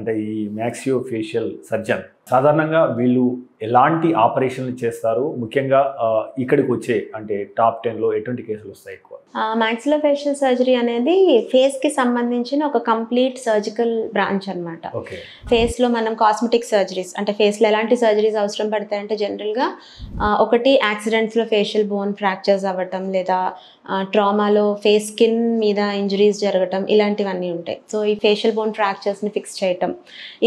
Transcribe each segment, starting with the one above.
అంటే ఈ మ్యాక్సియో facial surgeon సాధారణంగా వీళ్ళు ఎలాంటి ఆపరేషన్లు చేస్తారు? ముఖ్యంగా ఇక్కడికి వచ్చే అంటే టాప్ 10లో ఎటువంటి కేసులు వస్తాయి ఎక్కువ? మాక్సిలోఫేషియల్ సర్జరీ అనేది ఫేస్కి సంబంధించిన ఒక కంప్లీట్ సర్జికల్ బ్రాంచ్ అనమాట. ఫేస్లో మనం కాస్మెటిక్ సర్జరీస్ అంటే ఫేస్లో ఎలాంటి సర్జరీస్ అవసరం పడతాయంటే జనరల్గా ఒకటి యాక్సిడెంట్స్లో ఫేషియల్ బోన్ ఫ్రాక్చర్స్ అవ్వటం, లేదా ట్రామాలో ఫేస్ స్కిన్ మీద ఇంజరీస్ జరగటం, ఇలాంటివన్నీ ఉంటాయి. సో ఈ ఫేషియల్ బోన్ ఫ్రాక్చర్స్ని ఫిక్స్ చేయటం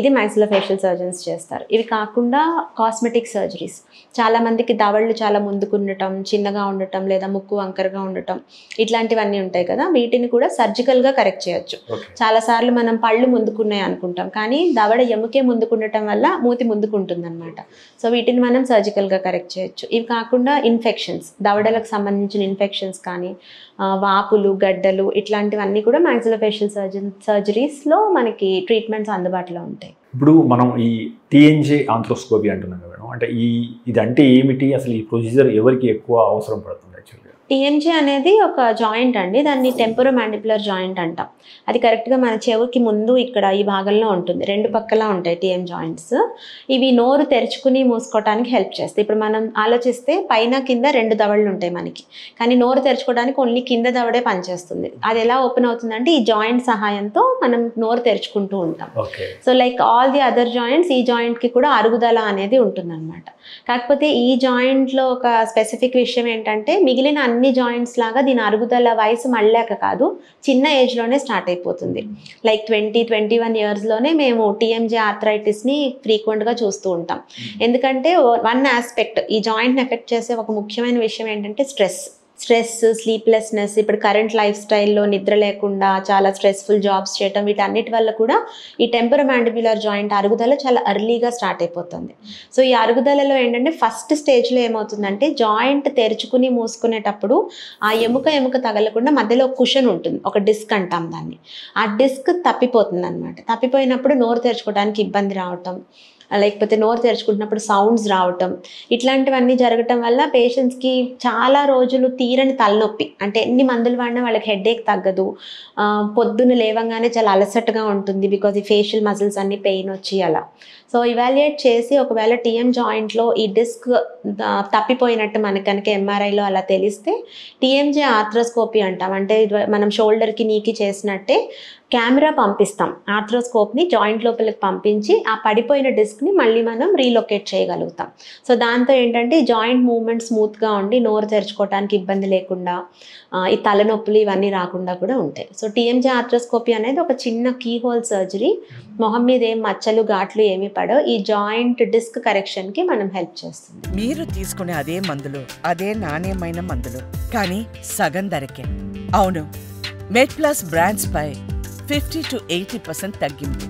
ఇది మాక్సిలోఫేషియల్ సర్జన్స్ చేస్తారు. ఇవి కాకుండా కాస్మెటిక్ సర్జరీస్, చాలామందికి దవళ్ళు చాలా ముందుకు ఉండటం, చిన్నగా ఉండటం, లేదా ముక్కు వంకరగా ఉండటం, ఇట్లాంటివన్నీ ఉంటాయి కదా, వీటిని కూడా సర్జికల్గా కరెక్ట్ చేయొచ్చు. చాలాసార్లు మనం పళ్ళు ముందుకున్నాయి అనుకుంటాం, కానీ దవడ ఎముకే ముందుకుండటం వల్ల మూతి ముందుకుంటుంది అనమాట. సో వీటిని మనం సర్జికల్గా కరెక్ట్ చేయొచ్చు. ఇవి కాకుండా ఇన్ఫెక్షన్స్, దవడలకు సంబంధించిన ఇన్ఫెక్షన్స్ కానీ వాపులు, గడ్డలు, ఇట్లాంటివన్నీ కూడా మాక్సిలోఫేషియల్ సర్జరీస్లో మనకి ట్రీట్మెంట్స్ అందుబాటులో ఉంటాయి. ఇప్పుడు మనం ఈ టీఎన్జే ఆంథ్రోస్కోపీ అంటున్నాం కదా మేడం, అంటే ఇది అంటే ఏమిటి? అసలు ఈ ప్రొసీజర్ ఎవరికి ఎక్కువ అవసరం పడుతుంది యాక్చువల్గా? టీఎంజే అనేది ఒక జాయింట్ అండి, దాన్ని టెంపరోమాండిబులర్ జాయింట్ అంటాం. అది కరెక్ట్గా మన చెవుకి ముందు ఇక్కడ ఈ భాగంలో ఉంటుంది, రెండు పక్కలా ఉంటాయి టీఎం జాయింట్స్. ఇవి నోరు తెరుచుకుని మూసుకోవడానికి హెల్ప్ చేస్తాయి. ఇప్పుడు మనం ఆలోచిస్తే పైన కింద రెండు దవడలు ఉంటాయి మనకి, కానీ నోరు తెరుచుకోవడానికి ఓన్లీ కింద దవడే పనిచేస్తుంది. అది ఎలా ఓపెన్ అవుతుందంటే ఈ జాయింట్ సహాయంతో మనం నోరు తెరుచుకుంటూ ఉంటాం. So like all the other joints, ఈ జాయింట్కి కూడా అరుగుదల అనేది ఉంటుందన్నమాట. కాకపోతే ఈ జాయింట్లో ఒక స్పెసిఫిక్ విషయం ఏంటంటే మిగిలిన అన్ని జాయింట్స్ లాగా దీని అరుగుదల వయసు మళ్ళాక కాదు, చిన్న ఏజ్లోనే స్టార్ట్ అయిపోతుంది. లైక్ 20-21 ఇయర్స్లోనే మేము టీఎంజే ఆర్థరైటిస్ని ఫ్రీక్వెంట్గా చూస్తూ ఉంటాం. ఎందుకంటే వన్ ఆస్పెక్ట్ ఈ జాయింట్ని ఎఫెక్ట్ చేసే ఒక ముఖ్యమైన విషయం ఏంటంటే స్ట్రెస్, స్లీప్లెస్నెస్. ఇప్పుడు కరెంట్ లైఫ్ స్టైల్లో నిద్ర లేకుండా చాలా స్ట్రెస్ఫుల్ జాబ్స్ చేయటం, వీటన్నిటి వల్ల కూడా ఈ టెంపరోమాండిబులర్ జాయింట్ అరుగుదల చాలా ఎర్లీగా స్టార్ట్ అయిపోతుంది. సో ఈ అరుగుదలలో ఏంటంటే ఫస్ట్ స్టేజ్లో ఏమవుతుందంటే జాయింట్ తెరుచుకుని మూసుకునేటప్పుడు ఆ ఎముక తగలకుండా మధ్యలో ఒక కుషన్ ఉంటుంది, ఒక డిస్క్ అంటాం దాన్ని. ఆ డిస్క్ తప్పిపోతుంది అనమాట. తప్పిపోయినప్పుడు నోరు తెరుచుకోవడానికి ఇబ్బంది రావటం, లేకపోతే నోరు తెరుచుకుంటున్నప్పుడు సౌండ్స్ రావటం, ఇట్లాంటివన్నీ జరగటం వల్ల పేషెంట్స్కి చాలా రోజులు తీరని తలనొప్పి, అంటే ఎన్ని మందులు వాడినా వాళ్ళకి హెడేక్ తగ్గదు, పొద్దున్న లేవంగానే చాలా అలసటగా ఉంటుంది, బికాజ్ ఈ ఫేషియల్ మజిల్స్ అన్ని పెయిన్ వచ్చి అలా. సో ఇవాల్యుయేట్ చేసి ఒకవేళ టీఎం జాయింట్లో ఈ డిస్క్ తప్పిపోయినట్టు మనకి కనుక ఎంఆర్ఐలో అలా తెలిస్తే టీఎంజే ఆర్థ్రోస్కోపీ అంటాం. అంటే మనం షోల్డర్కి నీకి చేసినట్టే కెమెరా పంపిస్తాం, ఆర్థ్రోస్కోప్ని జాయింట్ లోపలికి పంపించి ఆ పడిపోయిన డిస్క్ని మళ్ళీ మనం రీలొకేట్ చేయగలుగుతాం. సో దాంతో ఏంటంటే ఈ జాయింట్ మూవ్మెంట్ స్మూత్గా ఉండి నోరు తెరుచుకోవడానికి ఇబ్బంది లేకుండా ఈ తలనొప్పులు ఇవన్నీ రాకుండా కూడా ఉంటాయి. సో టీఎంజే ఆర్థ్రోస్కోపీ అనేది ఒక చిన్న కీ హోల్ సర్జరీ, మొహం మీద ఏం మచ్చలు ఘాట్లు ఏమీ పడవు, ఈ జాయింట్ డిస్క్ కరెక్షన్కి మనం హెల్ప్ చేస్తుంది. మీరు తీసుకునే అదే మందులు, అదే నాణ్యమైన మందులు, కానీ సగం ధరకే. అవును, మెడ్ ప్లస్ బ్రాండ్స్ పై 50-80% తగ్గింపు.